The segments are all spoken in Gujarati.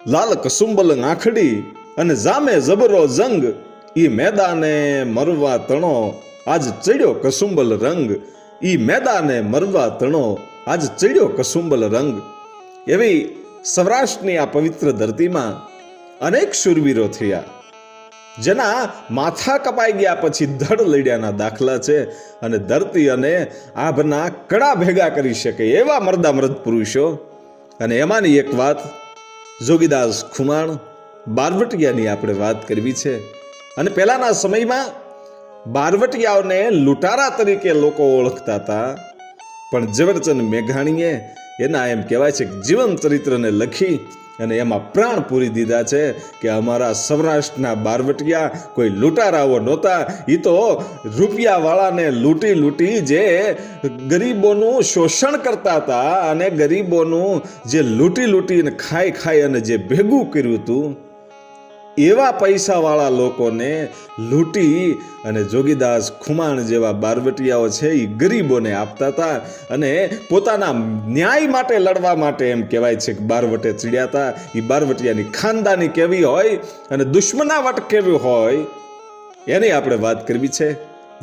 લાલ કસુંબલ આંખડી અને જામે જબરો જંગ, ઈ મેદાને મરવા તણો આજ ચડ્યો કસુંબલ રંગ, ઈ મેદાને મરવા તણો આજ ચડ્યો કસુંબલ રંગ. એવી સૌરાષ્ટ્રની આ પવિત્ર ધરતીમાં અનેક શૂરવીરો થયા, જેના માથા કપાઈ ગયા પછી ધડ લડ્યાના દાખલા છે. અને ધરતી અને આભના કડા ભેગા કરી શકે એવા મર્દા મર્દ પુરુષો. અને એમાંની એક વાત જોગીદાસ ખુમાણ બારવટિયાની આપણે વાત કરવી છે. અને પહેલાના સમયમાં બારવટિયાઓને લૂંટારા તરીકે લોકો ઓળખતા હતા, પણ ઝવેરચંદ મેઘાણીએ એના એમ કહેવાય છે જીવન ચરિત્રને લખી અને એમાં પ્રાણ પૂરી દીધા છે કે અમારા સૌરાષ્ટ્રના બારવટિયા કોઈ લૂંટારાઓ નહોતા. એ તો રૂપિયાવાળાને લૂંટી લૂંટી જે ગરીબોનું શોષણ કરતા હતા અને ગરીબોનું જે લૂંટી લૂંટીને ખાઈ ખાઈ અને જે ભેગું કર્યું હતું, એવા પૈસાવાળા લોકોને લૂંટી અને જોગીદાસ ખુમાણ જેવા બારવટિયાઓ છે એ ગરીબોને આપતા હતા. અને પોતાના ન્યાય માટે લડવા માટે એમ કહેવાય છે કે બારવટે ચડ્યા હતા. એ બારવટિયાની ખાનદાની કેવી હોય અને દુશ્મનાવટ કેવી હોય એની આપણે વાત કરવી છે.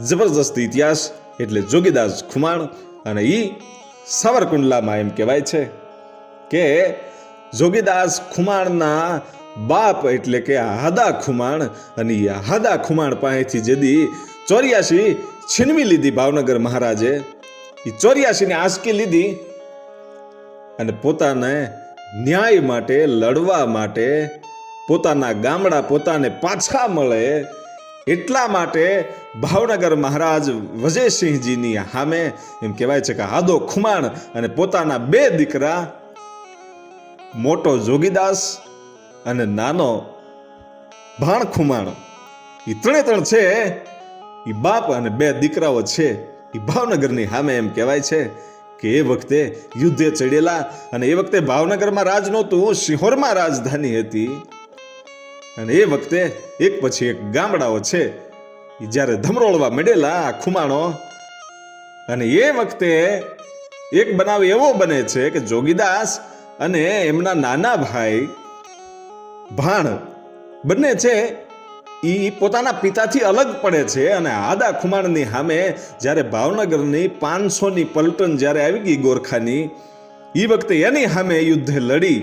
જબરજસ્ત ઇતિહાસ એટલે જોગીદાસ ખુમાણ. અને એ સાવરકુંડલામાં એમ કહેવાય છે કે જોગીદાસ ખુમાણના બાપ એટલે કે હાદા ખુમાણ, અને હાદા ખુમાણ પાસેથી જેદી 84 છીનવી લીધી ભાવનગર મહારાજે, એ 84 ની આંસકી લીધી અને પોતાને ન્યાય માટે લડવા માટે પોતાના ગામડા પોતાને પાછા મળે એટલા માટે ભાવનગર મહારાજ વજયસિંહજીની સામે એમ કહેવાય છે કે હાદો ખુમાણ અને પોતાના 2 દીકરા, મોટો જોગીદાસ અને નાનો ભાણ ખુમાણ, એ ત્રણ છે એ બાપ અને 2 દીકરાઓ છે એ ભાવનગરની સામે એમ કહેવાય છે કે એ વખતે યુદ્ધે ચડેલા. અને એ વખતે ભાવનગરમાં રાજ નહોતું, સિહોરમાં રાજધાની હતી. અને એ વખતે એક પછી એક ગામડાઓ છે એ જ્યારે ધમરોળવા મળેલા ખુમાણો. અને એ વખતે એક બનાવ એવો બને છે કે જોગીદાસ અને એમના નાના ભાઈ ભાણ બંને છે એ પોતાના પિતાથી અલગ પડે છે. અને હાદા ખુમાણની સામે જ્યારે ભાવનગરની 500ની પલટન જ્યારે આવી ગઈ ગોરખાની, એ વખતે એની સામે યુદ્ધે લડી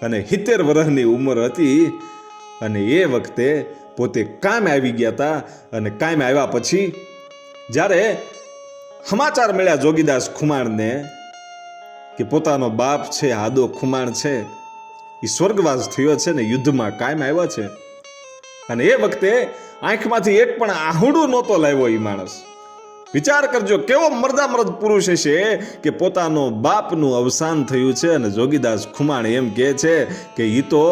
અને 70 વર્ષની ઉંમર હતી. અને એ વખતે પોતે કામ આવી ગયા હતા. અને કામ આવ્યા પછી જ્યારે સમાચાર મળ્યા જોગીદાસ ખુમાણને કે પોતાનો બાપ છે હાદો ખુમાણ છે એ સ્વર્ગવાસ થયો છે ને યુદ્ધમાં કાયમ આવ્યા છે. અને એ વખતે આંખમાંથી એક પણ આહુડું નહોતો લાવ્યો એ માણસ. વિચાર કરજો કેવો મર્દા મર્દ પુરુષ હશે કે પોતાનો બાપનું અવસાન થયું છે અને જોગીદાસ ખુમાણ એમ કહે છે કે એ તો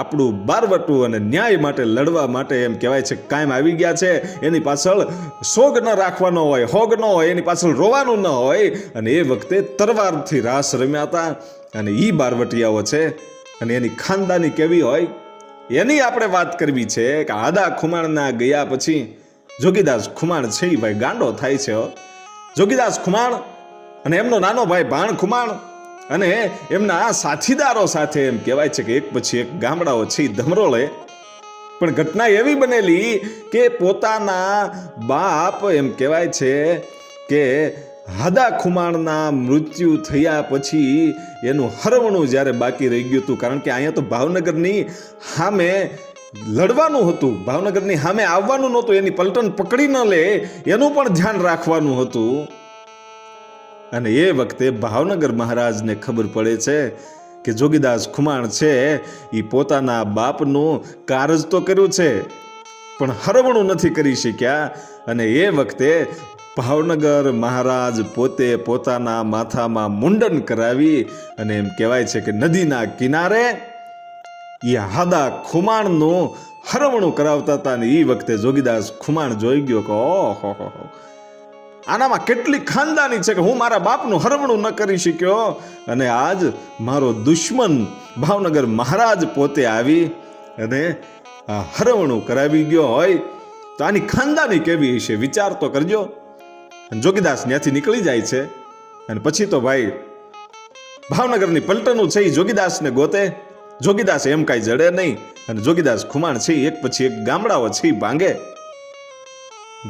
આપણું બારવટું અને ન્યાય માટે લડવા માટે એમ કહેવાય છે કાયમ આવી ગયા છે. એની પાછળ સોગ ન રાખવાનો હોય, હોગ ન હોય, એની પાછળ રોવાનું ન હોય. અને એ વખતે તરવારથી રાસ રમ્યા હતા. અને એ બારવટિયાઓ છે અને એની ખાનદાની કેવી હોય એની આપણે વાત કરવી છે કે હાદા ખુમાણના ગયા પછી જોગીદાસ ખુમાણ છે એ ભાઈ ગાંડો થાય છે. જોગીદાસ ખુમાણ અને એમનો નાનો ભાઈ ભાણ ખુમાણ અને એમના સાથીદારો સાથે એમ કહેવાય છે કે એક પછી એક ગામડાઓ છે ધમરોળે. પણ ઘટના એવી બનેલી કે પોતાના બાપ એમ કહેવાય છે કે હાદા ખુમાણના મૃત્યુ થયા પછી એનું હરવણું જ્યારે બાકી રહી ગયું હતું, કારણ કે અહીંયા તો ભાવનગરની સામે લડવાનું હતું, ભાવનગરની સામે આવવાનું નહોતું, એની પલટન પકડી ન લે એનું પણ ધ્યાન રાખવાનું હતું. અને એ વખતે ભાવનગર મહારાજને ખબર પડે છે કે જોગીદાસ ખુમાણ છે એ પોતાના બાપનું કારજ તો કર્યું છે પણ હરવણું નથી કરી શક્યા. અને એ વખતે ભાવનગર મહારાજ પોતે પોતાના માથામાં મુંડન કરાવી અને એમ કહેવાય છે કે નદીના કિનારે એ હાદા ખુમાણનું હરવણું કરાવતા હતા. અને એ વખતે જોગીદાસ ખુમાણ જોઈ ગયો કે ઓહો, આનામાં કેટલી ખાનદાની છે કે હું મારા બાપનું હરવણું ન કરી શક્યો અને આજ મારો દુશ્મન ભાવનગર મહારાજ પોતે આવી અને આ હરવણું કરાવી ગયો હોય તો આની ખાનદાની કેવી હશે વિચાર તો કરજો. જોગીદાસ ત્યાંથી નીકળી જાય છે અને પછી તો ભાઈ ભાવનગરની પલટનું છે એ જોગીદાસને ગોતે. જોગીદાસ એમ કાંઈ જડે નહીં અને જોગીદાસ ખુમાણ છે એક પછી એક ગામડાઓ છે ભાંગે.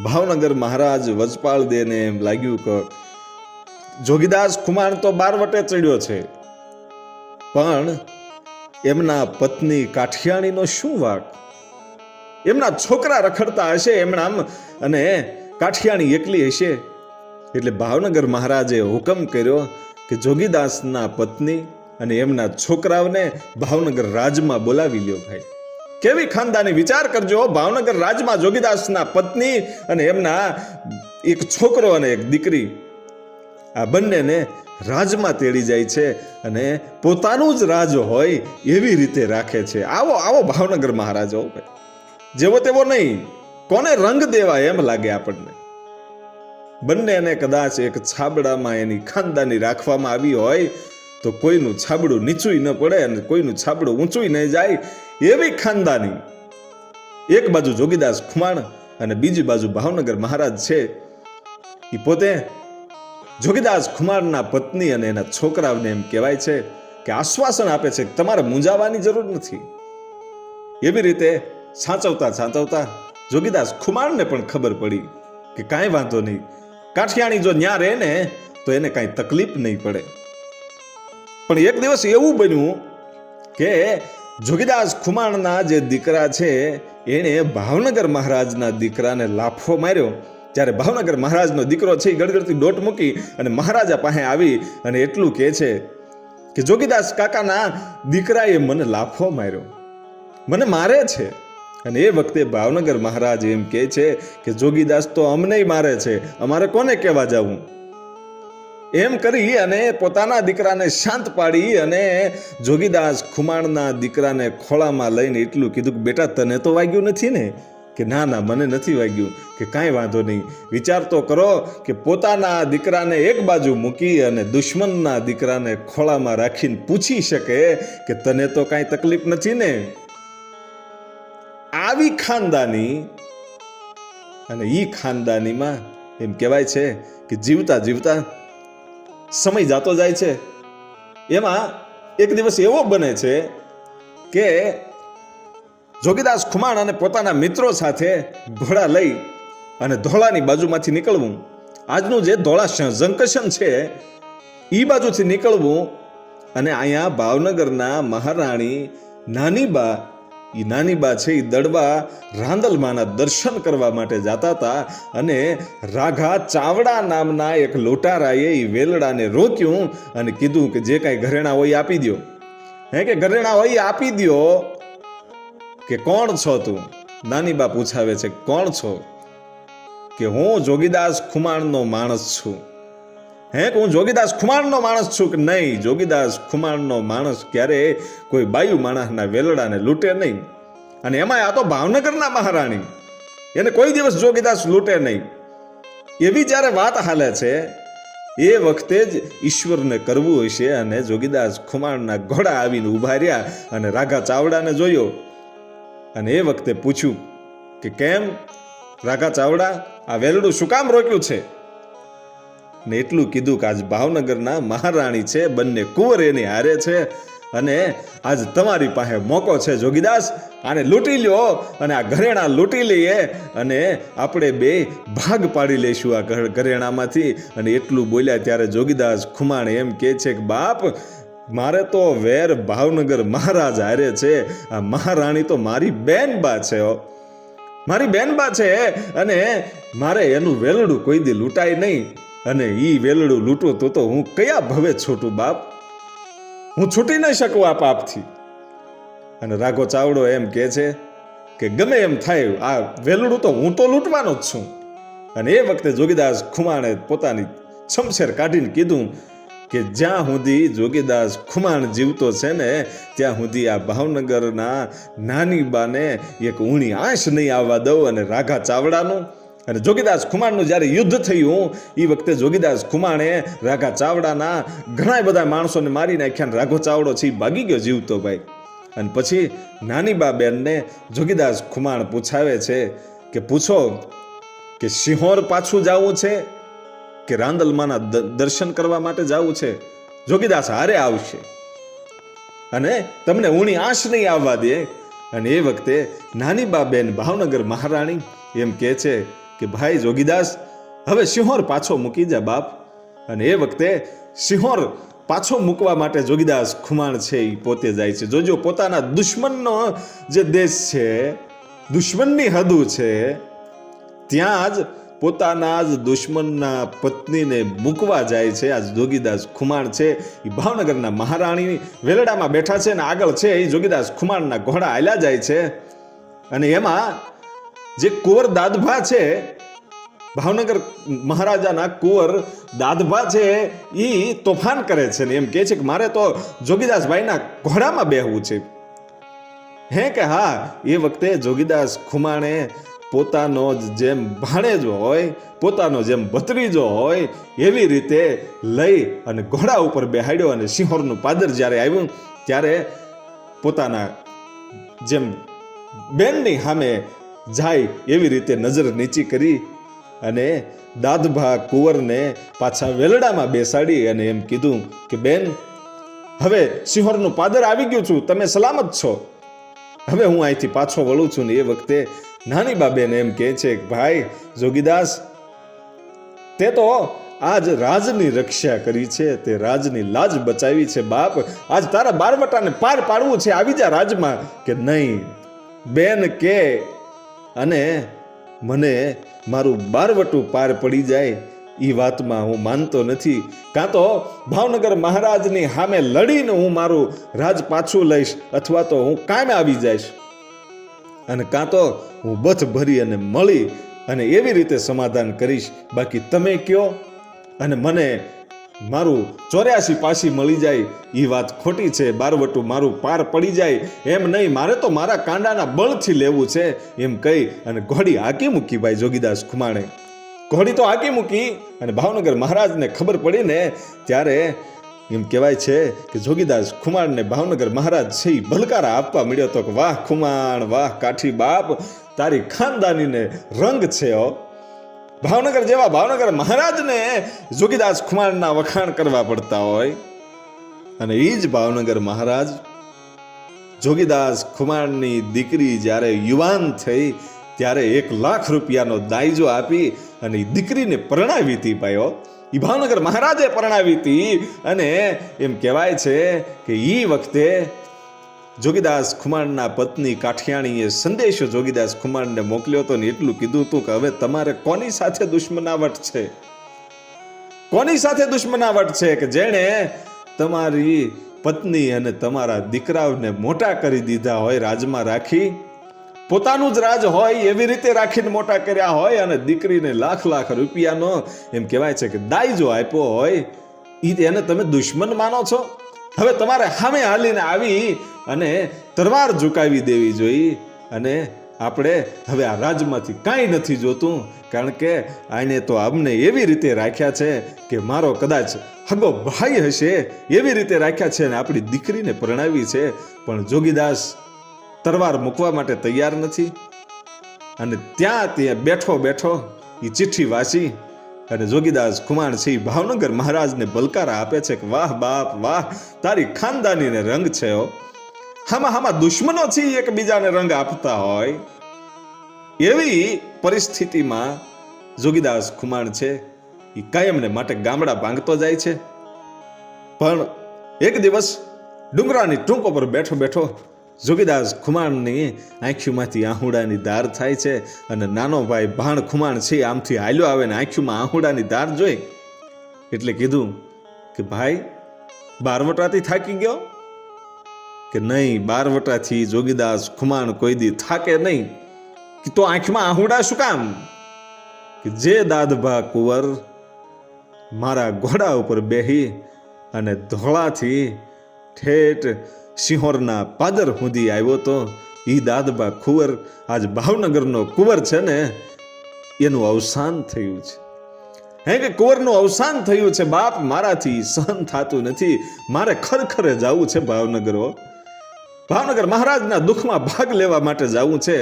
ભાવનગર મહારાજ વજપાળ દેને એમ લાગ્યું કે જોગીદાસ ખુમાણ તો બારવટે ચડ્યો છે, પણ એમના પત્ની કાઠિયાણીનો શું વાંક? એમના છોકરા રખડતા હશે એમના અને કાઠિયાણી એકલી હશે. એટલે ભાવનગર મહારાજે હુકમ કર્યો કે જોગીદાસના પત્ની અને એમના છોકરાઓને ભાવનગર રાજમાં બોલાવી લ્યો. ભાઈ કેવી ખાનદાની વિચાર કરજો. ભાવનગર રાજમાં જોગીદાસના પત્ની અને એમના એક છોકરો અને એક દીકરી, આ બંનેને રાજમાં તેડી જાય છે અને પોતાનું જ રાજ હોય એવી રીતે રાખે છે. આવો આવો ભાવનગર મહારાજ હો ભાઈ, જેવો તેવો નહીં, કોને રંગ દેવા એમ લાગે આપણને. બંનેને કદાચ એક છાબડામાં એની ખાનદાની રાખવામાં આવી હોય તો કોઈનું છાબડું નીચું ન પડે અને કોઈનું છાબડું ઊંચું નહીં જાય એવી ખાનદાની. એક બાજુ જોગીદાસ ખુમાણ અને બીજી બાજુ ભાવનગર મહારાજ છે. એ પોતે જોગીદાસ ખુમાણના પત્ની અને એના છોકરાઓને એમ કહેવાય છે કે આશ્વાસન આપે છે કે તમારે મૂંઝાવાની જરૂર નથી. એવી રીતે સાચવતા જોગીદાસ ખુમાણને પણ ખબર પડી કે કાંઈ વાંધો નહીં, કાઠિયાણી જો ન્યા રહે ને તો એને કાંઈ તકલીફ નહીં પડે. પણ એક દિવસ એવું બન્યું કે જોગીદાસ ખુમાણના જે દીકરા છે એણે ભાવનગર મહારાજના દીકરાને લાફો માર્યો. ત્યારે ભાવનગર મહારાજનો દીકરો છે એ ગડગડતી દોટ મૂકી અને મહારાજા પાસે આવી અને એટલું કહે છે કે જોગીદાસ કાકાના દીકરાએ મને લાફો માર્યો, મને મારે છે. અને એ વખતે ભાવનગર મહારાજ એમ કહે છે કે જોગીદાસ તો અમને મારે છે, અમારે કોને કહેવા જવું? એમ કરી અને પોતાના દીકરાને શાંત પાડી અને જોગીદાસ ખુમાણના દીકરાને ખોળામાં લઈને એટલું કીધું કે બેટા તને તો વાગ્યું નથી ને? કે ના ના મને નથી વાગ્યું. કે કાંઈ વાંધો નહીં, વિચાર તો કરો કે પોતાના દીકરાને એક બાજુ મૂકી અને દુશ્મનના દીકરાને ખોળામાં રાખીને પૂછી શકે કે તને તો કાંઈ તકલીફ નથી ને? આવી ખાનદાની. અને ઈ ખાનદાનીમાં એમ કહેવાય છે કે જીવતા જીવતા સમય જાતો જાય છે. એમાં એક દિવસ એવો બને છે કે જોગીદાસ ખુમાણ અને પોતાના મિત્રો સાથે ઘોડા લઈ અને ધોળાની બાજુમાંથી નીકળવું. આજનું જે ધોળા જંકશન છે એ બાજુથી નીકળવું અને અહીંયા ભાવનગરના મહારાણી નાનીબા, એ નાનીબા છે એ દડવા રાંદલમાના દર્શન કરવા માટે જતા હતા. અને રાઘા ચાવડા નામના એક લોટારાએ એ વેલડાને રોક્યું અને કીધું કે જે કાંઈ ઘરેણા હોય આપી દો. કે ઘરેણા હોય આપી દો. કે કોણ છો તું? નાનીબા પૂછાવે છે કોણ છો? કે હું જોગીદાસ ખુમાણનો માણસ છું. કે હું જોગીદાસ ખુમાણનો માણસ છું? કે નહીં, જોગીદાસ ખુમાણનો માણસ ક્યારે કોઈ બાયુ માણસના વેલડાને લૂંટે નહીં. અને એમાં આ તો ભાવનગરના મહારાણી, એને કોઈ દિવસ જોગીદાસ લૂંટે નહીં. એવી જ્યારે વાત હાલે છે એ વખતે જ ઈશ્વરને કરવું હશે અને જોગીદાસ ખુમાણના ઘોડા આવીને ઉભા રહ્યા અને રાઘા ચાવડાને જોયો. અને એ વખતે પૂછ્યું કે કેમ રાઘા ચાવડા, આ વેલડું શું કામ રોક્યું છે? ને એટલું કીધું કે આજ ભાવનગરના મહારાણી છે, બંને કુંવર એની હારે છે અને આજ તમારી પાસે મોકો છે જોગીદાસ, આને લૂંટી લ્યો અને આ ઘરેણા લૂંટી લઈએ અને આપણે બે ભાગ પાડી લઈશું આ ઘરેણામાંથી. અને એટલું બોલ્યા ત્યારે જોગીદાસ ખુમાણ એમ કહે છે કે બાપ, મારે તો વેર ભાવનગર મહારાજ હારે છે. આ મહારાણી તો મારી બેનબા છે, મારી બેનબા છે અને મારે એનું વેલડું કોઈ દી લૂંટાય નહીં. અને ઈ વેલડું લૂંટું તો હું કયા ભવે છૂટું બાપ? હું છૂટી નહીં શકું આ પાપથી. અને રાઘો ચાવડો એમ કહે છે કે ગમે એમ થાય, આ વેલડું તો હું તો લૂંટવાનો જ છું. અને એ વખતે જોગીદાસ ખુમાણે પોતાની છમછેર કાઢીને કીધું કે જ્યાં સુધી જોગીદાસ ખુમાણ જીવતો છે ને ત્યાં સુધી આ ભાવનગરના નાનીબાને એક ઊણી આંશ નહીં આવવા દઉં. અને રાઘા ચાવડાનું અને જોગીદાસ ખુમાણનું જ્યારે યુદ્ધ થયું એ વખતે જોગીદાસ ખુમાણે રાઘા ચાવડાના ઘણા બધા માણસોને મારી નાખ્યા. રાઘો ચાવડો છે એ ભાગી ગયો જીવતો ભાઈ. અને પછી નાનીબા બેનને જોગીદાસ ખુમાણ પૂછાવે છે કે પૂછો કે સિંહોર પાછું જવું છે કે રાંદલમાના દર્શન કરવા માટે જવું છે? જોગીદાસ હારે આવશે. અને તમને ઊણી આશ નહીં આવવા દે. અને એ વખતે નાની બા બેન ભાવનગર મહારાણી એમ કહે છે કે ભાઈ જોગીદાસ, હવે સિંહોર પાછો મૂકી જા બાપ. અને એ વખતે સિંહોર પાછો મૂકવા માટે જોગીદાસ ખુમાણ છે એ પોતે જાય છે. જોજો, પોતાના દુશ્મનનો જે દેશ છે, દુશ્મનની હદુ છે, ત્યાં જ પોતાના જ દુશ્મનના પત્નીને મૂકવા જાય છે. આજ જોગીદાસ ખુમાણ છે એ ભાવનગરના મહારાણી વેલડામાં બેઠા છે ને આગળ છે એ જોગીદાસ ખુમાણના ઘોડા હાલ્યા જાય છે. અને એમાં જે કુંવર દાદભા છે, ભાવનગર મહારાજાના કુંવર દાદભા છે, એ તોફાન કરે છે ને એમ કહે છે કે મારે તો જોગીદાસભાઈના ઘોડામાં બેહવું છે. હે કે હા, એ વખતે જોગીદાસ ખુમાણે પોતાનો જેમ ભાણેજો હોય, પોતાનો જેમ ભત્રીજો હોય એવી રીતે લઈ અને ઘોડા ઉપર બેહાડ્યો. અને સિંહોરનું પાદર જ્યારે આવ્યું ત્યારે પોતાના જેમ બેનની સામે જાય એવી રીતે નજર નીચી કરી અને દાદભા કુંવરને પાછા વેલડામાં બેસાડી અને એમ કીધું કે બેન, હવે સિંહોરનું પાદર આવી ગયું છું, તમે સલામત છો, હવે હું અહીંથી પાછો વળું છું. ને એ વખતે નાની બાબેને એમ કહે છે કે ભાઈ જોગીદાસ, તે તો આજ રાજની રક્ષા કરી છે, તે રાજની લાજ બચાવી છે બાપ. આજ તારા બારવટાને પાર પાડવું છે, આવી જા રાજમાં. કે નહીં બેન કે, અને મને મારું બારવટું પાર પડી જાય એ વાતમાં હું માનતો નથી. કાં તો ભાવનગર મહારાજની સામે લડીને હું મારું રાજ પાછું લઈશ, અથવા તો હું કામે આવી જઈશ, અને કાં તો હું બથ ભરી અને મળી અને એવી રીતે સમાધાન કરીશ. બાકી તમે કયો અને મને મારું 84 પાછી મળી જાય એ વાત ખોટી છે. બારવટું મારું પાર પડી જાય એમ નહીં, મારે તો મારા કાંડાના બળથી લેવું છે એમ કહી અને ઘોડી હાકી મૂકી. ભાઈ જોગીદાસ ખુમાણે ઘોડી તો હાકી મૂકી. અને ભાવનગર મહારાજને ખબર પડી ને ત્યારે એમ કહેવાય છે કે જોગીદાસ ખુમાણને ભાવનગર મહારાજ છે એ ભલકારા આપવા મળ્યો હતો કે વાહ ખુમાણ, વાહ કાઠી બાપ, તારી ખાનદાનીને રંગ છે હો. ભાવનગર જેવા ભાવનગર મહારાજને જોગીદાસ ખુમાણના વખાણ કરવા પડતા હોય. અને એ જ ભાવનગર મહારાજ જોગીદાસ ખુમાણની દીકરી જ્યારે યુવાન થઈ ત્યારે 1 લાખ રૂપિયાનો દાયજો આપી અને દીકરીને પરણાવી હતી. ભાઈઓ, એ ભાવનગર મહારાજે પરણાવી હતી. અને એમ કહેવાય છે કે એ વખતે જોગીદાસ ખુમાણના પત્ની કાઠિયાણીએ સંદેશો જોગીદાસ ખુમાણને મોકલ્યો હતો ને એટલું કીધું હતું કે હવે તમારે કોની સાથે દુશ્મનાવટ છે, કોની સાથે દુશ્મનાવટ છે કે જેણે તમારી પત્ની અને તમારા દીકરાઓને મોટા કરી દીધા હોય, રાજમાં રાખી, પોતાનું જ રાજ હોય એવી રીતે રાખીને મોટા કર્યા હોય, અને દીકરીને લાખ લાખ રૂપિયાનો એમ કહેવાય છે કે દાયજો આપ્યો હોય, એને તમે દુશ્મન માનો છો? હવે તમારે સામે હાલીને આવી અને તરવાર ઝુકાવી દેવી જોઈએ. અને આપણે હવે આ રાજમાંથી કાંઈ નથી જોતું, કારણ કે આને તો અમને એવી રીતે રાખ્યા છે કે મારો કદાચ હગો ભાઈ હશે એવી રીતે રાખ્યા છે, અને આપણી દીકરીને પરણાવી છે, પણ જોગીદાસ તરવાર મૂકવા માટે તૈયાર નથી. અને ત્યાં બેઠો બેઠો એ ચિઠ્ઠી વાંચી અને જોગીદાસ ખુમાણ છે ભાવનગર મહારાજને બલકારા આપે છે કે વાહ બાપ વાહ, તારી ખાનદાનીને રંગ છે હો. હામાં દુશ્મનો છે એકબીજાને રંગ આપતા હોય એવી પરિસ્થિતિમાં જોગીદાસ ખુમાણ છે એ કાયમને માટે ગામડા ભાંગતો જાય છે. પણ એક દિવસ ડુંગરાની ટૂંક ઉપર બેઠો બેઠો જોગીદાસ ખુમાણની આંખીમાંથી આહુડાની ધાર થાય છે. અને નાનો ભાઈ ભાણ ખુમાણ છે આમથી હાલ્યો આવે ને આંખીમાં આહુડાની ધાર જોઈ એટલે કીધું કે ભાઈ બારવટાથી થાકી ગયો? કે નહીં, બારવટાથી જોગીદાસ ખુમાણ કોઈ દી થાકે નહીં. કે તો આંખમાં આહુડા શું કામ? કે જે દાદભા કુંવર મારા ઘોડા ઉપર બેહી અને ધોળાથી ઠેઠ સિંહોરના પાદર સુધી આવ્યો તો એ દાદબા કુંવર આજ ભાવનગરનો કુંવર છે ને, એનું અવસાન થયું છે. હે કે કુંવરનું અવસાન થયું છે બાપ, મારાથી સહન થતું નથી, મારે ખરેખરે જવું છે ભાવનગર. ભાવનગર મહારાજના દુઃખમાં ભાગ લેવા માટે જવું છે.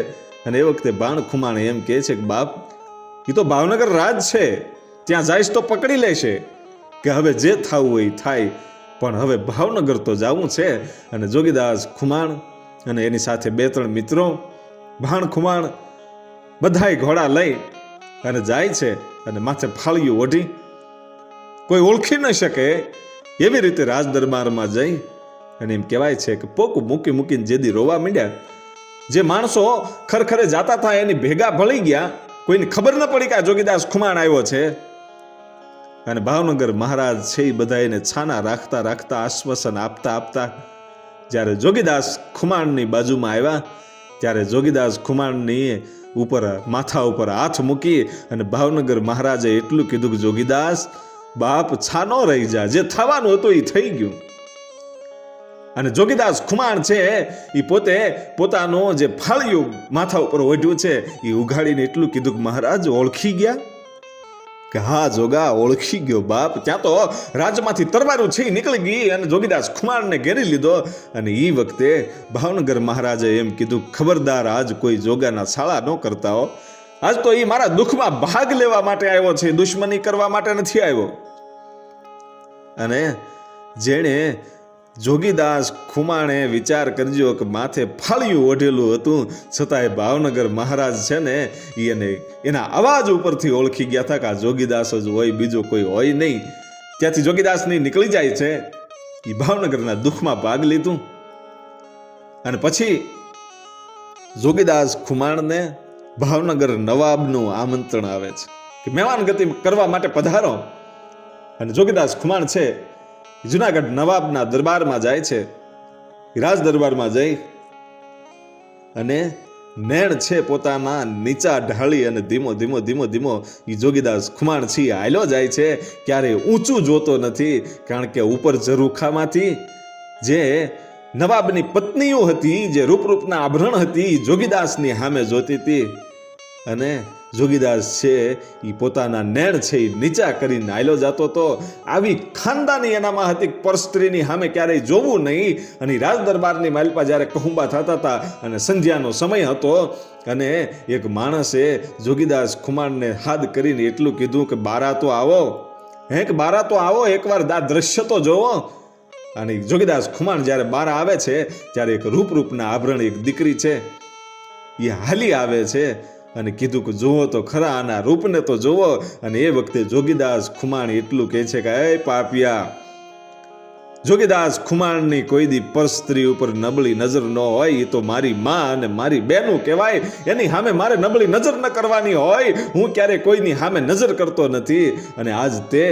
અને એ વખતે ભાણ ખુમાણ એમ કહે છે કે બાપ, એ તો ભાવનગર રાજ છે, ત્યાં જઈશ તો પકડી લેશે, કે હવે જે થવું હોય થાય, પણ હવે ભાવનગર તો જવું છે. અને જોગીદાસ ખુમાણ અને એની સાથે 2-3 મિત્રો ભાણ ખુમાણ બધાય ઘોડા લઈ અને જાય છે. અને માથે ફાળિયું ઓઢી કોઈ ઓળખી ન શકે એવી રીતે રાજ દરબારમાં જઈ અને એમ કહેવાય છે કે પોકું મૂકી મૂકીને જેદી રોવા માંડ્યા. જે માણસો ખરખરે જાતા હતા એની ભેગા ભળી ગયા, કોઈને ખબર ન પડી કે આ જોગીદાસ ખુમાણ આવ્યો છે. અને ભાવનગર મહારાજ છે એ બધા એને છાના રાખતા રાખતા આશ્વાસન આપતા આપતા જ્યારે જોગીદાસ ખુમાણની બાજુમાં આવ્યા ત્યારે જોગીદાસ ખુમાણની ઉપર માથા ઉપર હાથ મૂકી અને ભાવનગર મહારાજે એટલું કીધું કે જોગીદાસ બાપ છાનો રહી જા, જે થવાનું હતું એ થઈ ગયું. અને જોગીદાસ ખુમાણ છે એ પોતે પોતાનું જે ફાળિયું માથા ઉપર ઓઢ્યું છે એ ઉઘાડીને એટલું કીધું કે મહારાજ ઓળખી ગયા? કે હા જોગા ઓળખી ગયો બાપ. ત્યાં તો રાજમાંથી તરવારું છે નીકળી ગઈ અને જોગીદાસ ખુમાણને ઘેરી લીધો. અને એ વખતે ભાવનગર મહારાજે એમ કીધું ખબરદાર આજ કોઈ જોગાના શાળા ન કરતા હો. આજ તો એ મારા દુઃખમાં ભાગ લેવા માટે આવ્યો છે, દુશ્મની કરવા માટે નથી આવ્યો. અને જેણે જોગીદાસ ખુમાણે વિચાર કરજો કે માથે ફાળિયું ઓઢેલું હતું છતાંય ભાવનગર મહારાજ છે ને એને એના અવાજ ઉપરથી ઓળખી ગયા હતા કે આ જોગીદાસ જ હોય, બીજો કોઈ હોય નહીં. ત્યાંથી જોગીદાસની નીકળી જાય છે. એ ભાવનગરના દુઃખમાં ભાગ લીધું. અને પછી જોગીદાસ ખુમાણને ભાવનગર નવાબનું આમંત્રણ આવે છે કે મહેમાન ગતિ કરવા માટે પધારો. અને જોગીદાસ ખુમાણ છે જુનાગઢ નવાબના દરબારમાં જાય છે. રાજ દરબારમાં જઈ અને નેણ છે પોતાના નીચા ઢાળી અને ધીમો ધીમો ધીમો ધીમો એ જોગીદાસ ખુમાણ છે હાલ્યો જાય છે. ક્યારે ઊંચું જોતો નથી, કારણ કે ઉપર ઝરૂખામાંથી જે નવાબની પત્નીઓ હતી, જે રૂપરૂપના આભરણ હતી, જોગીદાસની સામે જોતી હતી. અને જોગીદાસ છે એ પોતાના નેણ છે એ નીચા કરીને હાલ્યો જતો તો આવી ખાનદાની એનામાં હતી પરસ્ત્રીની સામે ક્યારેય જોવું નહીં. અને રાજ દરબારની માલપા જ્યારે કહુંબા થતા હતા અને સંધ્યાનો સમય હતો અને એક માણસે જોગીદાસ ખુમાણને હાથ કરીને એટલું કીધું કે બારા તો આવો, કે બારા તો આવો, એકવાર આ દ્રશ્ય તો જોવો. અને જોગીદાસ ખુમાણ જ્યારે બારા આવે છે ત્યારે એક રૂપરૂપના આભરણ એક દીકરી છે એ હાલી આવે છે અને કીધું કે જુઓ તો ખરા આના રૂપને તો જુઓ. અને એ વખતે જોગીદાસ ખુમાણ એટલું કહે છે કે એ પાપિયા, જોગીદાસ ખુમાણની કોઈ દી પરસ્ત્રી ઉપર નબળી નજર ન હોય, એ તો મારી માં અને મારી બેનું કહેવાય, એની સામે મારે નબળી નજર ન કરવાની હોય. હું ક્યારેય કોઈની સામે નજર કરતો નથી. અને આજ તે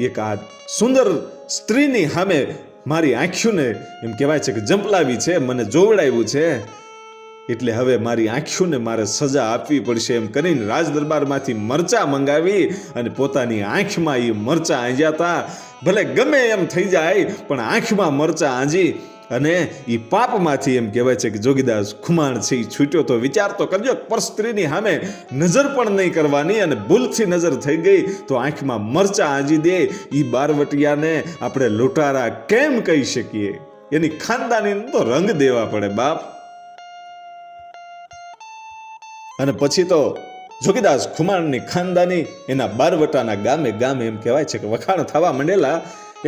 એક આ સુંદર સ્ત્રીની સામે મારી આંખોને એમ કહેવાય છે કે જંપલાવી છે, મને જોવડાવ્યું છે, એટલે હવે મારી આંખોને મારે સજા આપવી પડશે. એમ કરીને રાજ દરબારમાંથી મરચા મંગાવી અને પોતાની આંખમાં એ મરચા આંજ્યા હતા. ભલે ગમે એમ થઈ જાય પણ આંખમાં મરચા આંજી અને એ પાપમાંથી એમ કહેવાય છે કે જોગીદાસ ખુમાણ છે એ છૂટ્યો. તો વિચાર તો કરજો, પરસ્ત્રીની સામે નજર પણ નહીં કરવાની અને ભૂલથી નજર થઈ ગઈ તો આંખમાં મરચા આંજી દે. એ બારવટિયાને આપણે લૂંટારા કેમ કહી શકીએ? એની ખાનદાની તો રંગ દેવા પડે બાપ. અને પછી તો જોગીદાસ ખુમાણની ખાનદાની એના બારવટાના ગામે ગામે એમ કહેવાય છે કે વખાણ થવા માંડેલા.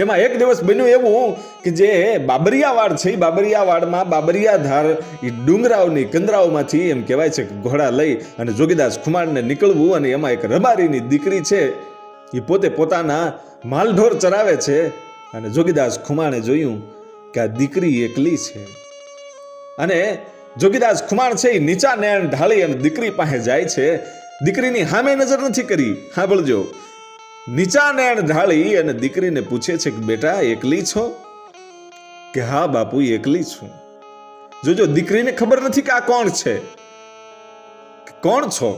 એમાં એક દિવસ બન્યું એવું કે જે બાબરિયાવાડ છે એ બાબરિયાવાડમાં બાબરિયાધાર એ ડુંગરાવની કંદરાઓમાંથી એમ કહેવાય છે કે ઘોડા લઈ અને જોગીદાસ ખુમાણને નીકળવું. અને એમાં એક રબારીની દીકરી છે એ પોતે પોતાના માલઢોર ચરાવે છે. અને જોગીદાસ ખુમાણે જોયું કે આ દીકરી એકલી છે. અને જોગીદાસ ખુમાણ છે એ નીચા નેણ ઢાળી અને દીકરી પાસે જાય છે. દીકરીની સામે નજર નથી કરી, સાંભળજો, નીચા નેણ ઢાળી અને દીકરીને પૂછે છે કે બેટા એકલી છો? કે હા બાપુ એકલી છું. જોજો દીકરીને ખબર નથી કે આ કોણ છે. કોણ છો?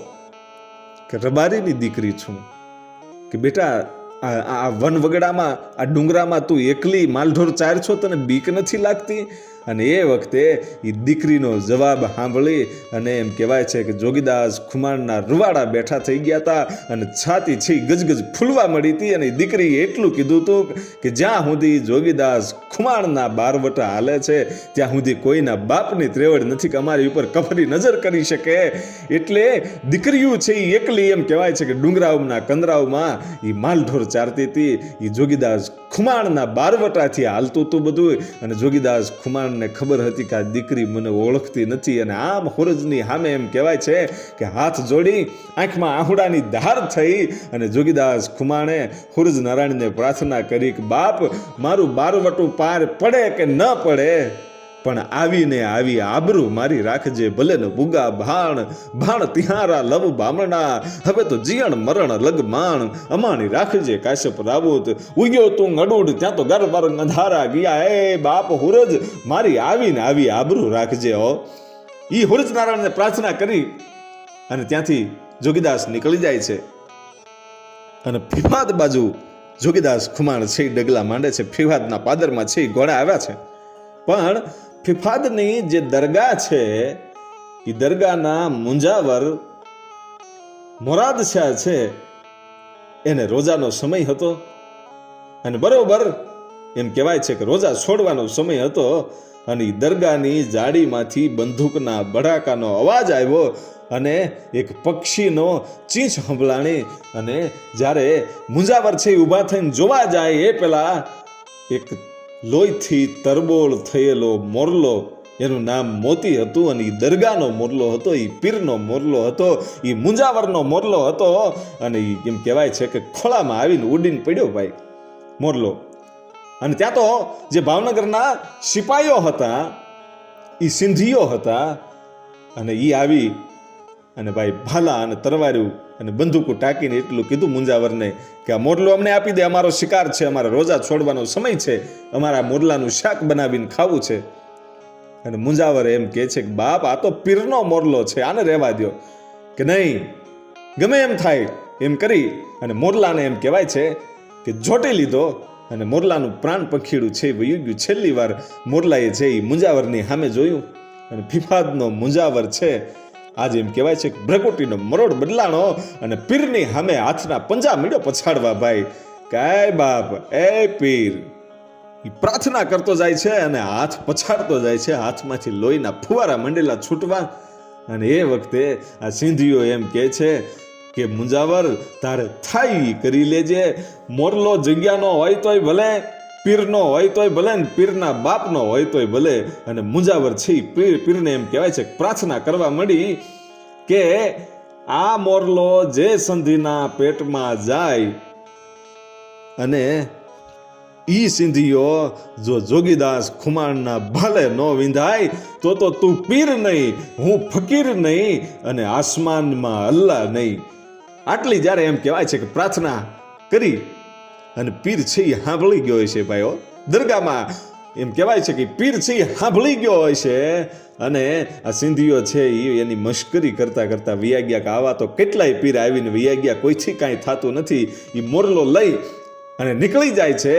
કે રબારીની દીકરી છું. કે બેટા આ વનવગડામાં આ ડુંગરામાં તું એકલી માલઢોર ચાર છો, તને બીક નથી લાગતી? અને એ વખતે એ દીકરીનો જવાબ સાંભળી અને એમ કહેવાય છે કે જોગીદાસ ખુમાણના રૂવાડા બેઠા થઈ ગયા હતા અને છાતી છે ગજગજ ફૂલવા મળી હતી. અને દીકરીએ એટલું કીધું હતું કે જ્યાં સુધી જોગીદાસ ખુમાણના બારવટા હાલે છે ત્યાં સુધી કોઈના બાપની ત્રેવડ નથી કે અમારી ઉપર કફરી નજર કરી શકે. એટલે દીકરીઓ છે એ એકલી એમ કહેવાય છે કે ડુંગરાવના કંદરાવમાં એ માલઢોર ચારતી હતી. એ જોગીદાસ ખુમાણના બારવટાથી હાલતું હતું બધું. અને જોગીદાસ ખુમાણને ખબર હતી કે આ દીકરી મને ઓળખતી નથી. અને આમ હુરજની સામે એમ કહેવાય છે કે હાથ જોડી આંખમાં આહુડાની ધાર થઈ અને જોગીદાસ ખુમાણે હુરજ નારાયણને પ્રાર્થના કરી કે બાપ, મારું બારવટું પાર પડે કે ન પડે, પણ આવીને આવી આબરૂ મારી રાખજે. ભલે ને બુગા ભાણ ભાણ તિહારા લવ બામણા, હવે તો જીયણ મરણ લગમાણ, અમાણી રાખજે કાશ્યપ રાબુત. ઉગ્યો તું અડુડ ત્યાં તો ગરબર અંધારા ગયા. એ બાપ હુરજ, મારી આવીને આવી આબરૂ રાખજે. હો, ઈ હુરજ નારાયણને પ્રાર્થના કરી અને ત્યાંથી જોગીદાસ નીકળી જાય છે. અને ફિફાદ બાજુ જોગીદાસ ખુમાણ છે ડગલા માંડે છે. ફિફાદના પાદરમાં છે ઘોડા આવ્યા છે, પણ ફિફાદની જે દરગાહ છે એ દરગાહના મુંજાવર મોરાદ શાહ છે, એને રોજાનો સમય હતો. અને બરોબર એમ કહેવાય છે કે રોજા છોડવાનો સમય હતો. અને એ દરગાહની જાડીમાંથી બંદૂકના બડાકાનો અવાજ આવ્યો અને એક પક્ષીનો ચીંચ સંભળાણી. અને જ્યારે મુંજાવર છે ઊભા થઈને જોવા જાય એ પેલા એક લોહીથી તરબોળ થયેલો મોરલો, એનું નામ મોતી હતું અને એ દરગાહનો મોરલો હતો, એ પીરનો મોરલો હતો, એ મુંજાવરનો મોરલો હતો. અને એમ કહેવાય છે કે ખોળામાં આવીને ઉડીને પડ્યો ભાઈ મોરલો. અને ત્યાં તો જે ભાવનગરના સિપાહીઓ હતા એ સિંધીઓ હતા. અને એ આવી અને ભાઈ ભાલા અને તરવાર્યું અને બંદૂકો ટાંકીને એટલું કીધું મુંજાવરને કે આ મોરલો અમને આપી દે, અમારો શિકાર છે, અમારા રોજા છોડવાનો સમય છે, અમારા મોરલાનું શાક બનાવીને ખાવું છે. અને મુંજાવર એમ કહે છે કે બાપ, આ તો પીરનો મોરલો છે, આને રહેવા દો. કે નહીં, ગમે એમ થાય એમ કરી અને મોરલાને એમ કહેવાય છે કે જોટી લીધો. અને મોરલાનું પ્રાણ પખીડું છે વયું ગયું. છેલ્લી વાર મોરલાએ છે એ મુંજાવરની સામે જોયું. અને ફિફાદનો મુંજાવર છે આજે એમ કહેવાય છે કે ભ્રકુટીનો મરોડ બદલાણો અને પીરની સામે હાથના પંજા મીડ્યો પછાડવા. ભાઈ કાય બાપ, એ પીર એ પ્રાર્થના કરતો જાય છે અને હાથ પછાડતો જાય છે. હાથમાંથી લોહીના ફુવારા મંડેલા છૂટવા. અને એ વખતે આ સિંધીઓ એમ કહે છે કે મુંજાવર, તારે થાય કરી લેજે. મોરલો જગ્યાનો હોય તોય ભલે, પીરનો હોય તોય ભલે, ને પીરના બાપનો હોય તોય ભલે. અને મુંજાવર છે પીરને એમ કહેવાય છે પ્રાર્થના કરવા માંડી કે આ મોરલો જે સંધિના પેટમાં જાય અને ઈ સિંધીઓ જો જોગીદાસ ખુમાણના ભલે ન વિંધાય તો તું પીર નહીં, હું ફકીર નહીં, અને આસમાનમાં અલ્લાહ નહીં. આટલી જ્યારે એમ કહેવાય છે કે પ્રાર્થના કરી અને પીર છે એ સાંભળી ગયો હોય છે ભાઈઓ. દરગાહમાં એમ કહેવાય છે કે પીર છે એ સાંભળી ગયો હોય છે. અને આ સિંધીઓ છે એ એની મશ્કરી કરતા કરતા વિયાગ્યા કે આવા તો કેટલાય પીર આવીને વિયાગ્યા, કોઈથી કાંઈ થતું નથી. એ મોરલો લઈ અને નીકળી જાય છે.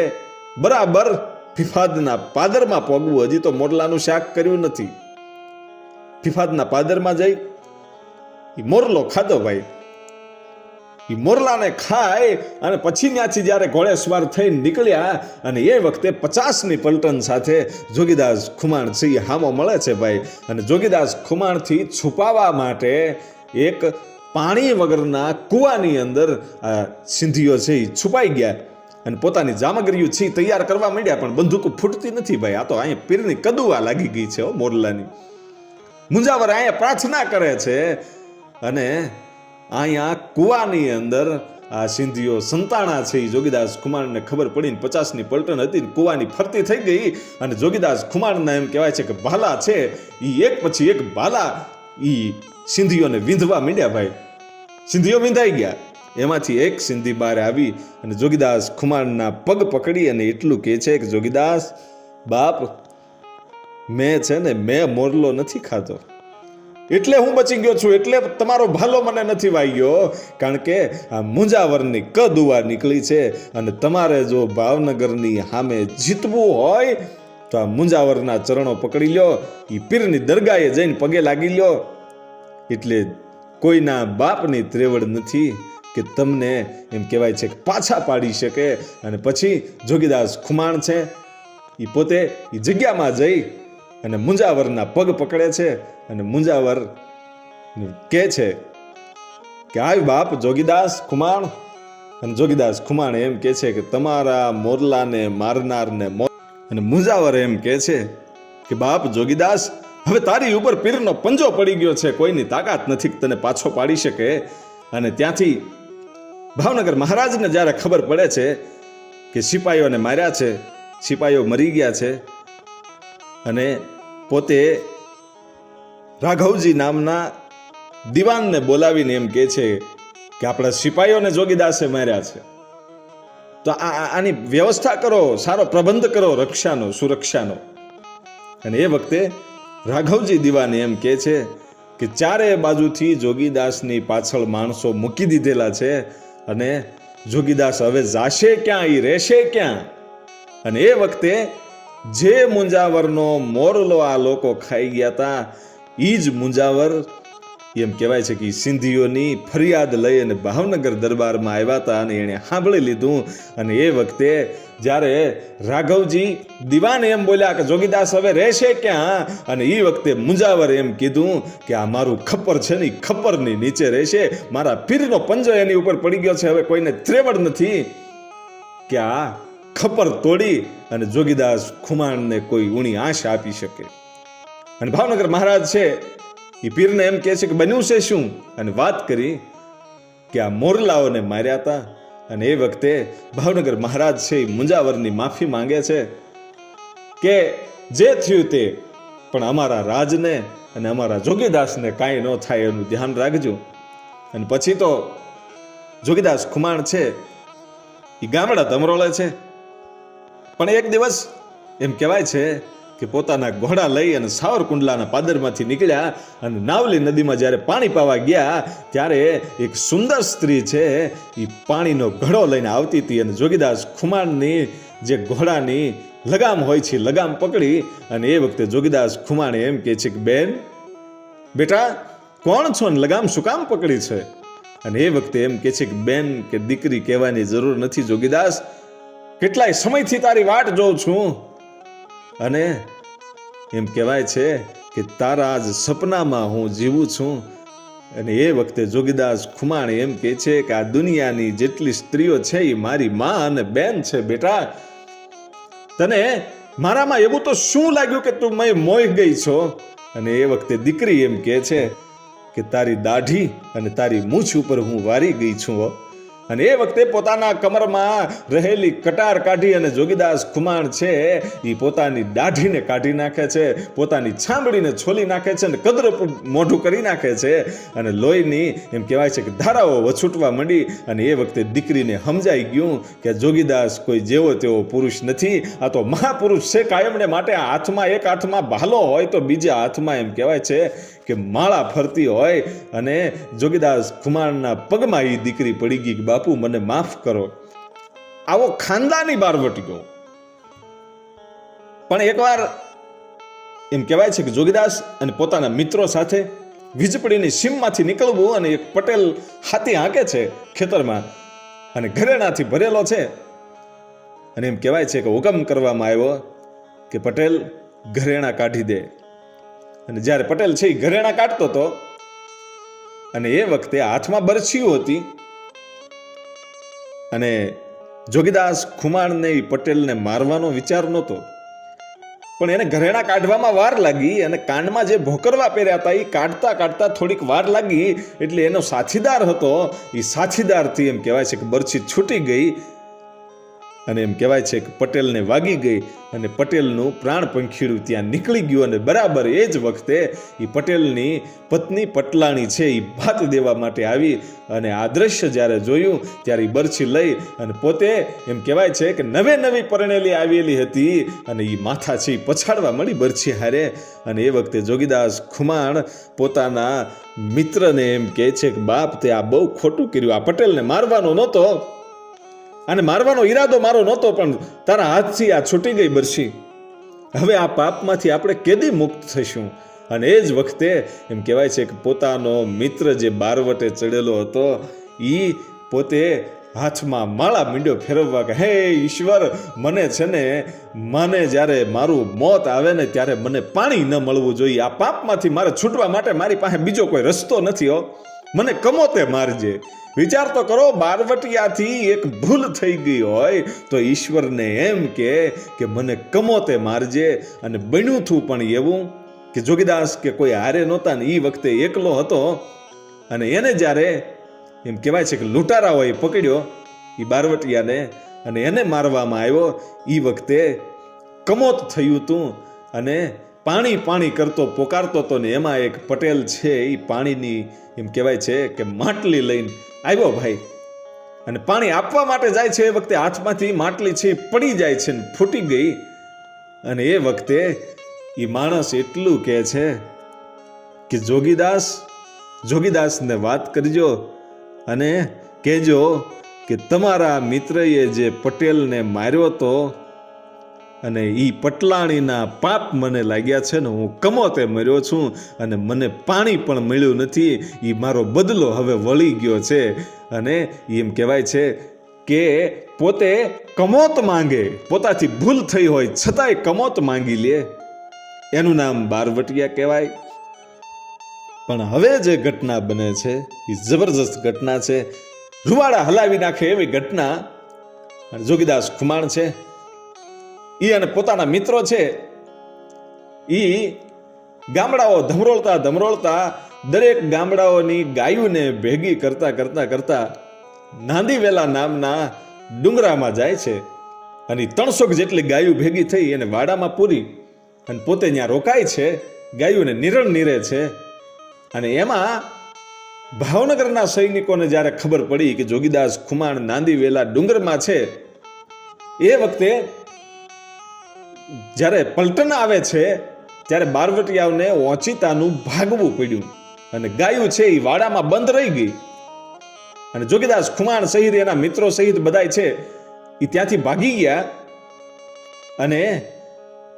બરાબર ફિફાદના પાદરમાં પગવું, હજી તો મોરલાનું શાક કર્યું નથી. ફિફાદના પાદરમાં જઈ એ મોરલો ખાધો ભાઈ. એ મોરલાને ખાય અને પછી ત્યાંથી જ્યારે ઘોડે સવાર થઈને નીકળ્યા અને એ વખતે 50ની પલટન સાથે જોગીદાસ ખુમાણ છે એ હામો મળે છે ભાઈ. અને જોગીદાસ ખુમાણથી છુપાવવા માટે એક પાણી વગરના કૂવાની અંદર આ સિંધીઓ છે એ છુપાઈ ગયા અને પોતાની જામગરીઓ છે તૈયાર કરવા માંડ્યા. પણ બંદૂકો ફૂટતી નથી ભાઈ. આ તો અહીંયા પીરની કદુઆ લાગી ગઈ છે મોરલાની. મુંજાવર અહીંયા પ્રાર્થના કરે છે અને અહીંયા કુવાની અંદર આ સિંધીઓ સંતાણા છે. જોગીદાસ ખુમાણને ખબર પડીને 50ની પલટન હતી, કુવાની ફરતી થઈ ગઈ. અને જોગીદાસ ખુમાણના એમ કહેવાય છે કે ભાલા છે એ એક પછી એક ભાલા એ સિંધીઓને વિંધવા માંડ્યા ભાઈ. સિંધીઓ વિંધાઈ ગયા. એમાંથી એક સિંધી બહાર આવી અને જોગીદાસ ખુમાણના પગ પકડી અને એટલું કહે છે કે જોગીદાસ બાપ, મેં છે ને મેં મોરલો નથી ખાધો, એટલે હું બચી ગયો છું, એટલે તમારો ભાલો મને નથી વાગ્યો. કારણ કે આ મુંજાવરની કદુઆ નીકળી છે અને તમારે જો ભાવનગરની સામે જીતવું હોય તો આ મુંજાવરના ચરણો પકડી લ્યો, એ પીરની દરગાહે જઈને પગે લાગી લ્યો. એટલે કોઈના બાપની ત્રેવડ નથી કે તમને એમ કહેવાય છે કે પાછા પાડી શકે. અને પછી જોગીદાસ ખુમાણ છે એ પોતે એ જગ્યામાં જઈ અને મુંજાવરના પગ પકડે છે અને મુંજાવર કહે છે કે આય બાપ જોગીદાસ ખુમાણ, અને જોગીદાસ ખુમાણ એમ કે છે કે તમારા મોરલાને મારનારને અને મુંજાવર એમ કે છે કે બાપ જોગીદાસ, હવે તારી ઉપર પીરનો પંજો પડી ગયો છે, કોઈની તાકાત નથી કે તને પાછો પાડી શકે. અને ત્યાંથી ભાવનગર મહારાજને જ્યારે ખબર પડે છે કે સિપાહીઓને માર્યા છે, સિપાહીઓ મરી ગયા છે, અને પોતે રાઘવજી નામના દિવાનને બોલાવીને એમ કહે છે કે આપણા સિપાહીઓને જોગીદાસે માર્યા છે, તો આની વ્યવસ્થા કરો, સારો પ્રબંધ કરો રક્ષાનો, સુરક્ષાનો. અને એ વખતે રાઘવજી દિવાને એમ કહે છે કે ચારે બાજુથી જોગીદાસની પાછળ માણસો મૂકી દીધેલા છે, અને જોગીદાસ હવે જાશે ક્યાં, એ રહેશે ક્યાં. અને એ વખતે જે મુંજાવરનો મોરલો આ લોકો ખાઈ ગયા હતા, એ જ મુંજાવર એમ કહેવાય છે કે સિંધીઓની ફરિયાદ લઈ અને ભાવનગર દરબારમાં આવ્યા હતા, અને એણે સાંભળી લીધું. અને એ વખતે જ્યારે રાઘવજી દિવાન એમ બોલ્યા કે જોગીદાસ હવે રહેશે ક્યાં, અને એ વખતે મુંજાવર એમ કીધું કે આ મારું ખપ્પર છે ને, ખપ્પરની નીચે રહેશે, મારા પીરનો પંજો એની ઉપર પડી ગયો છે, હવે કોઈને ત્રેવડ નથી કે આ ખપ્પર તોડી અને જોગીદાસ ખુમાણને કોઈ ઊણી આશ આપી શકે. અને ભાવનગર મહારાજ છે એ પીરને એમ કહે છે કે બન્યું છે શું, અને વાત કરી કે આ મોરલાઓને માર્યા હતા. અને એ વખતે ભાવનગર મહારાજ છે એ મુંજાવરની માફી માંગે છે કે જે થયું તે, પણ અમારા રાજને અને અમારા જોગીદાસને કાંઈ ન થાય એનું ધ્યાન રાખજો. અને પછી તો જોગીદાસ ખુમાણ છે એ ગામડા ધમરોળે છે, પણ એક દિવસ એમ કહેવાય છે કે પોતાના ઘોડા લઈ અને સાવરકુંડલાના પાદરમાંથી નીકળ્યા અને નાવલી નદીમાં જ્યારે પાણી પાવા ગયા ત્યારે એક સુંદર સ્ત્રી છે એ પાણીનો ઘડો લઈને આવતી હતી. અને જોગીદાસ ખુમાણની જે ઘોડાની લગામ હોય છે લગામ પકડી, અને એ વખતે જોગીદાસ ખુમાણે એમ કહે છે કે બેન બેટા કોણ છો ને લગામ શું કામ પકડી છે. અને એ વખતે એમ કહે છે કે બેન કે દીકરી કહેવાની જરૂર નથી જોગીદાસ, કેટલાય સમયથી તારી વાટ જોઉં છું, અને એમ કહેવાય છે કે તારા જ સપનામાં હું જીવું છું. અને એ વખતે જોગીદાસ ખુમાણ એમ કહે છે કે આ દુનિયાની જેટલી સ્ત્રીઓ છે એ મારી માં અને બેન છે. બેટા તને મારામાં એવું તો શું લાગ્યું કે તું મેં મોહી ગઈ છો. અને એ વખતે દીકરી એમ કહે છે કે તારી દાઢી અને તારી મૂછ ઉપર હું વારી ગઈ છું. અને એ વખતે પોતાના કમરમાં રહેલી કટાર કાઢી અને જોગીદાસ ખુમાણ છે એ પોતાની દાઢીને કાઢી નાખે છે, પોતાની છાંબડીને છોલી નાખે છે, અને કદરૂપ મોઢું કરી નાખે છે, અને લોહીની એમ કહેવાય છે કે ધારાઓ વછૂટવા માંડી. અને એ વખતે દીકરીને સમજાઈ ગયું કે જોગીદાસ કોઈ જેવો તેવો પુરુષ નથી, આ તો મહાપુરુષ છે કાયમને માટે. હાથમાં એક હાથમાં ભાલો હોય તો બીજા હાથમાં એમ કહેવાય છે કે માળા ફરતી હોય. અને જોગીદાસ ખુમાણના પગમાં એ દીકરી પડી ગઈ કે બાપુ મને માફ કરો. આવો ખાનદાની બારવટીયો. પણ એકવાર એમ કહેવાય છે કે જોગીદાસ અને પોતાના મિત્રો સાથે વીજપડીની સીમમાંથી નીકળવું, અને એક પટેલ હાથી હાંકે છે ખેતરમાં, અને ઘરેણાથી ભરેલો છે. અને એમ કહેવાય છે કે હુકમ કરવામાં આવ્યો કે પટેલ ઘરેણા કાઢી દે. અને જ્યારે પટેલ છે એ ઘરેણા કાઢતો હતો, અને એ વખતે હાથમાં બરછીઓ હતી, અને જોગીદાસ ખુમાણને એ પટેલને મારવાનો વિચાર નહોતો, પણ એને ઘરેણા કાઢવામાં વાર લાગી, અને કાનમાં જે ભોકરવા પહેર્યા હતા એ કાઢતા કાઢતા થોડીક વાર લાગી, એટલે એનો સાથીદાર હતો એ સાથીદારથી એમ કહેવાય છે કે બરછી છૂટી ગઈ, અને એમ કહેવાય છે કે પટેલને વાગી ગઈ, અને પટેલનું પ્રાણ પંખીડું ત્યાં નીકળી ગયું. અને બરાબર એ જ વખતે એ પટેલની પત્ની પટલાણી છે એ ભાત દેવા માટે આવી, અને આ દ્રશ્ય જ્યારે જોયું ત્યારે એ બરછી લઈ અને પોતે એમ કહેવાય છે કે નવી પરણેલી આવેલી હતી, અને એ માથા છે એ પછાડવા મળી બરછી હારે. અને એ વખતે જોગીદાસ ખુમાણ પોતાના મિત્રને એમ કહે છે કે બાપ તે આ બહુ ખોટું કર્યું, આ પટેલને મારવાનો નહોતો, અને મારવાનો ઈરાદો મારો નહોતો, પણ તારા હાથથી આ છૂટી ગઈ બરછી, હવે આ પાપમાંથી આપણે કેદી મુક્ત થઈશું. અને એ જ વખતે એમ કહેવાય છે કે પોતાનો મિત્ર જે બારવટે ચડેલો હતો એ પોતે હાથમાં માળા મીંડ્યો ફેરવવા કે હે ઈશ્વર, મને છે ને મને જ્યારે મારું મોત આવે ને ત્યારે મને પાણી ન મળવું જોઈએ, આ પાપમાંથી મારે છૂટવા માટે મારી પાસે બીજો કોઈ રસ્તો નથી હો, મને કમોતે મારજે. વિચાર તો કરો, બારવટિયાથી એક ભૂલ થઈ ગઈ હોય તો ઈશ્વરને એમ કે મને કમોતે મારજે. અને બન્યું થું પણ એવું કે જોગીદાસ કે કોઈ હારે નહોતા ને એ વખતે એકલો હતો, અને એને જ્યારે એમ કહેવાય છે કે લૂંટારાઓએ પકડ્યો એ બારવટિયાને અને એને મારવામાં આવ્યો, એ વખતે કમોત થયું હતું અને પાણી પાણી કરતો પોકારતો હતો. ને એમાં એક પટેલ છે એ પાણીની એમ કહેવાય છે કે માટલી લઈને આવ્યો ભાઈ, અને પાણી આપવા માટે જાય છે. એ વખતે હાથમાંથી માટલી છે પડી જાય છે ને ફૂટી ગઈ. અને એ વખતે એ માણસ એટલું કહે છે કે જોગીદાસને વાત કરજો અને કહેજો કે તમારા મિત્રએ જે પટેલને માર્યો તો અને એ પટલાણીના પાપ મને લાગ્યા છે ને હું કમોતે મર્યો છું અને મને પાણી પણ મળ્યું નથી. એ મારો બદલો હવે વળી ગયો છે. અને એમ કહેવાય છે કે પોતે કમોત માંગે, પોતાથી ભૂલ થઈ હોય છતાંય કમોત માંગી લે, એનું નામ બારવટિયા કહેવાય. પણ હવે જે ઘટના બને છે એ જબરજસ્ત ઘટના છે, રૂવાડા હલાવી નાખે એવી ઘટના. જોગીદાસ ખુમાણ છે ઈ અને પોતાના મિત્રો છે ઈ ગામડાઓ ધમરોળતા દરેક ગામડાઓની ગાયોને ભેગી કરતા નાંદીવેલા નામના ડુંગરામાં જાય છે. અને 300 જેટલી ગાયો ભેગી થઈ એને વાડામાં પૂરી અને પોતે ત્યાં રોકાય છે, ગાયોને નિરણ નીરે છે. અને એમાં ભાવનગરના સૈનિકોને જ્યારે ખબર પડી કે જોગીદાસ ખુમાણ નાંદીવેલા ડુંગરમાં છે, એ વખતે જ્યારે પલટન આવે છે ત્યારે બારવટિયાઓને ઓચિતાનું ભાગવું પડ્યું અને ગાયું છે એ વાડામાં બંધ રહી ગઈ. અને જોગીદાસ ખુમાણ સહિત એના મિત્રો સહિત બધાય છે એ ત્યાંથી ભાગી ગયા. અને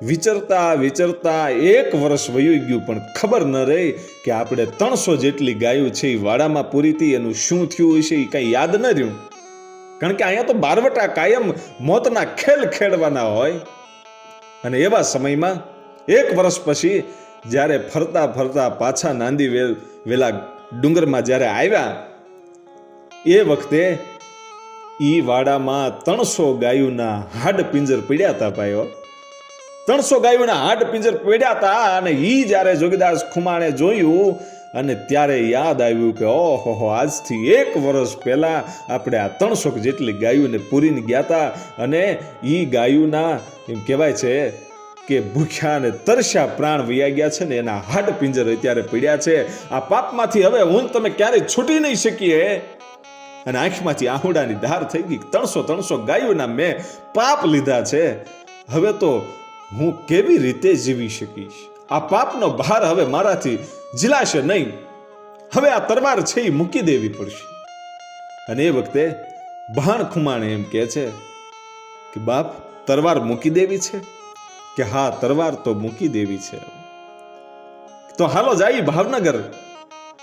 વિચરતા 1 વર્ષ વયું ગયું પણ ખબર ન રહી કે આપણે 300 જેટલી ગાયો છે એ વાડામાં પૂરી હતી, એનું શું થયું હશે એ કઈ યાદ ન રહ્યું. કારણ કે અહીંયા તો બારવટા કાયમ મોતના ખેલ ખેડવાના હોય. અને એવા સમયમાં 1 વર્ષ પછી જ્યારે ફરતા પાછા નાંદીવેલા ડુંગરમાં જ્યારે આવ્યા, એ વખતે ઈ વાડામાં 300 ગાયોના હાડ પિંજર પડ્યા હતા ભાઈઓ. 300 ગાયોના હાડ પિંજર પડ્યા હતા. અને ઈ જ્યારે જોગીદાસ ખુમાણે જોયું અને ત્યારે યાદ આવ્યું કે ઓહો, આજથી 1 વર્ષ પહેલા આપણે આ 300 જેટલી ગાયોને પૂરીને ગયા હતા. અને ઈ ગાયોના એમ કહેવાય છે કે ભૂખ્યા અને તરસ્યા પ્રાણ વયા ગયા છે ને એના હાડ પિંજર અત્યારે પડ્યા છે. આ પાપમાંથી હવે હું તમે ક્યારેય છૂટી નહીં શકીએ. અને આંખમાંથી આહુડાની ધાર થઈ ગઈ. 300 ગાયોના મેં પાપ લીધા છે, હવે તો હું કેવી રીતે જીવી શકીશ? આ પાપનો ભાર હવે મારાથી ઝીલાશે નહીં. હવે આ તરવાર છે એ મૂકી દેવી પડશે. અને એ વખતે ભાણ ખુમાણે એમ કહે છે કે બાપ, તરવાર મૂકી દેવી છે? કે હા, તરવાર તો મૂકી દેવી છે. તો હાલો જાય ભાવનગર,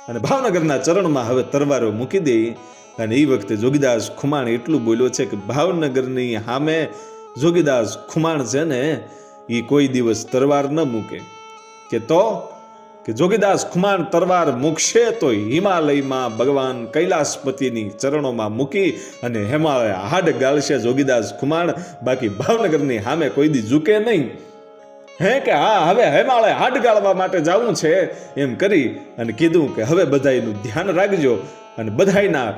અને ભાવનગરના ચરણમાં હવે તરવારો મૂકી દે. અને એ વખતે જોગીદાસ ખુમાણ એટલું બોલ્યો છે કે ભાવનગરની સામે જોગીદાસ ખુમાણ છે ને એ કોઈ દિવસ તરવાર ન મૂકે. કે જોગીદાસ ખુમાણ તરવાર મૂકશે તો હિમાલયમાં ભગવાન કૈલાસપતિની ચરણોમાં મૂકી અને હિમાલય હાડ ગાળશે જોગીદાસ ખુમાણ. બાકી ભાવનગરની સામે કોઈ દી ઝૂકે નહીં. કે હા, હવે હિમાલય હાડ ગાળવા માટે જવું છે એમ કરી અને કીધું કે હવે બધાયનું ધ્યાન રાખજો અને બધાયના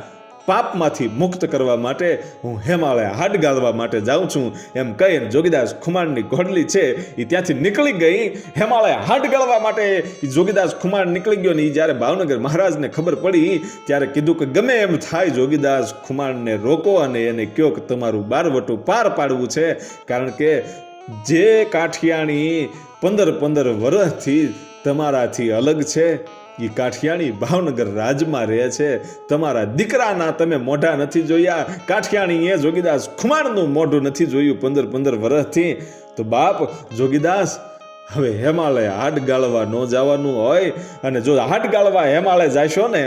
પાપમાંથી મુક્ત કરવા માટે હું હિમાલય હાડ ગાળવા માટે જાઉં છું એમ કહીને જોગીદાસ ખુમાણની ઘોડલી છે એ ત્યાંથી નીકળી ગઈ. હિમાલય હાડ ગાળવા માટે જોગીદાસ ખુમાણ નીકળી ગયો ને એ જ્યારે ભાવનગર મહારાજને ખબર પડી ત્યારે કીધું કે ગમે એમ થાય જોગીદાસ ખુમાણને રોકો અને એને કહો કે તમારું બારવટું પાર પાડવું છે. કારણ કે જે કાઠિયાણી 15 વર્ષથી તમારાથી અલગ છે એ કાઠિયાણી ભાવનગર રાજમાં રહે છે. તમારા દીકરાના તમે મોઢા નથી જોયા, કાઠિયાણીએ જોગીદાસ ખુમાણનું મોઢું નથી જોયું 15 વર્ષથી. તો બાપ જોગીદાસ, હવે હિમાલય હાડ ગાળવા ન જવાનું હોય, અને જો હાડ ગાળવા હિમાલય જાશો ને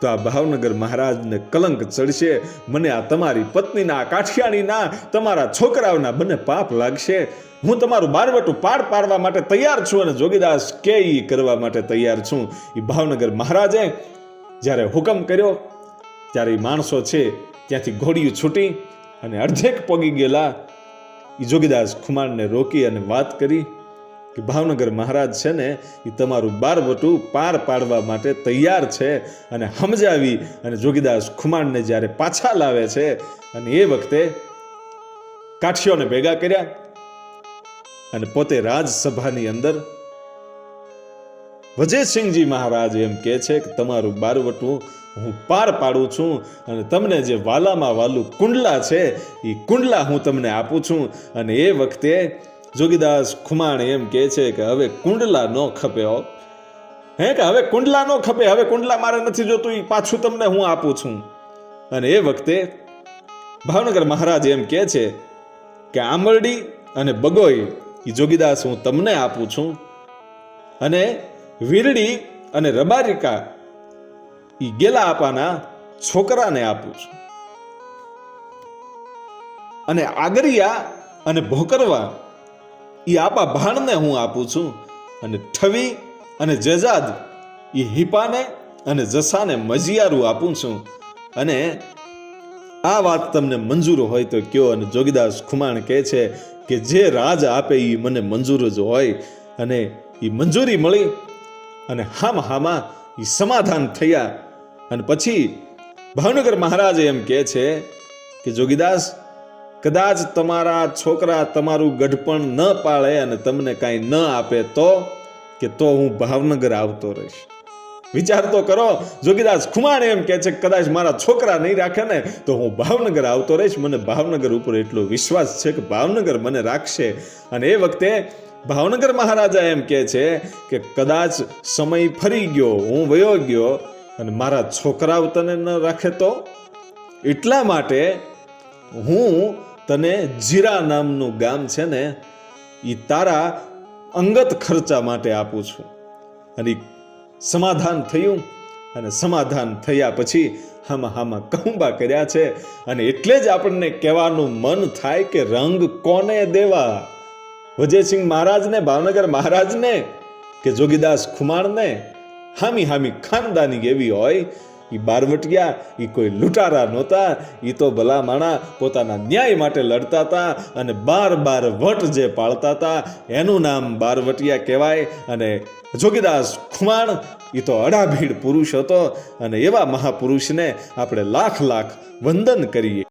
તો આ ભાવનગર મહારાજને કલંક ચડશે. મને આ તમારી પત્નીના, કાઠિયાણીના, તમારા છોકરાઓના બંને પાપ લાગશે. હું તમારું બારવટું પાડવા માટે તૈયાર છું અને જોગીદાસ કે કરવા માટે તૈયાર છું. એ ભાવનગર મહારાજે જ્યારે હુકમ કર્યો ત્યારે એ માણસો છે ત્યાંથી ઘોડિયું છૂટી અને અડધેક પગી ગયેલા એ જોગીદાસ ખુમાણને રોકી અને વાત કરી કે ભાવનગર મહારાજ છે ને એ તમારું બારવટું પાર પાડવા માટે તૈયાર છે. અને સમજાવી અને જોગીદાસ ખુમાણને જ્યારે પાછા લાવે છે અને એ વખતે કાઠીઓને ભેગા કર્યા અને પોતે રાજસભાની અંદર વજયસિંહજી મહારાજ એમ કહે છે કે તમારું બારવટું હું પાર પાડું છું અને તમને જે વાલામાં વાલું કુંડલા છે એ કુંડલા હું તમને આપું છું. અને એ વખતે જોગીદાસ ખુમાણ એમ કહે છે કે હવે કુંડલા ન ખપે હો, હે કે હવે કુંડલા ન ખપે, હવે કુંડલા મારે નથી જોતું, એ પાછું તમને હું આપું છું. અને એ વખતે ભાવનગર મહારાજ એમ કહે છે કે આંબરડી અને બગોઈ એ જોગીદાસ હું તમને આપું છું અને વીરડી અને રબારિકા એ ગેલા આપાના છોકરાને આપું છું અને આગરિયા અને ભોકરવા એ આપા ભાણને હું આપું છું અને ઠવી અને જેજાદ એ હિપાને અને જસાને મજિયારું આપું છું. અને આ વાત તમને મંજૂર હોય તો કયો. અને જોગીદાસ ખુમાણ કહે છે કે જે રાજ આપે એ મને મંજૂર જ હોય. અને એ મંજૂરી મળી અને હામાં એ સમાધાન થયા. અને પછી ભાવનગર મહારાજ એમ કહે છે કે જોગીદાસ કદાચ તમારા છોકરા તમારું ગઢપણ ન પાળે અને તમને કાંઈ ન આપે તો હું ભાવનગર આવતો રહીશ. વિચાર તો કરો, જોગીદાસ ખુમાણ એમ કહે છે કદાચ મારા છોકરા નહીં રાખે ને તો હું ભાવનગર આવતો રહીશ. મને ભાવનગર ઉપર એટલો વિશ્વાસ છે કે ભાવનગર મને રાખશે. અને એ વખતે ભાવનગર મહારાજા એમ કહે છે કે કદાચ સમય ફરી ગયો, હું વયો ગયો અને મારા છોકરાઓ તને ન રાખે તો એટલા માટે હું તને જીરા નામનું ગામ છે ને એ તારા અંગત ખર્ચા માટે આપું છું. અને સમાધાન થયું અને સમાધાન થયા પછી હામાં કહુંબા કર્યા છે. અને એટલે જ આપણને કહેવાનું મન થાય કે રંગ કોને દેવા, વજયસિંહ મહારાજને, ભાવનગર મહારાજને કે જોગીદાસ ખુમાણને. હામી ખાનદાની એવી હોય. એ બારવટિયા એ કોઈ લૂંટારા નહોતા, એ તો ભલા માણા પોતાના ન્યાય માટે લડતા હતા અને 12 વટ જે પાળતા હતા એનું નામ બારવટિયા કહેવાય. અને જોગીદાસ ખુમાણ એ તો અડાભીડ પુરુષ હતો અને એવા મહાપુરુષને આપણે લાખ વંદન કરીએ.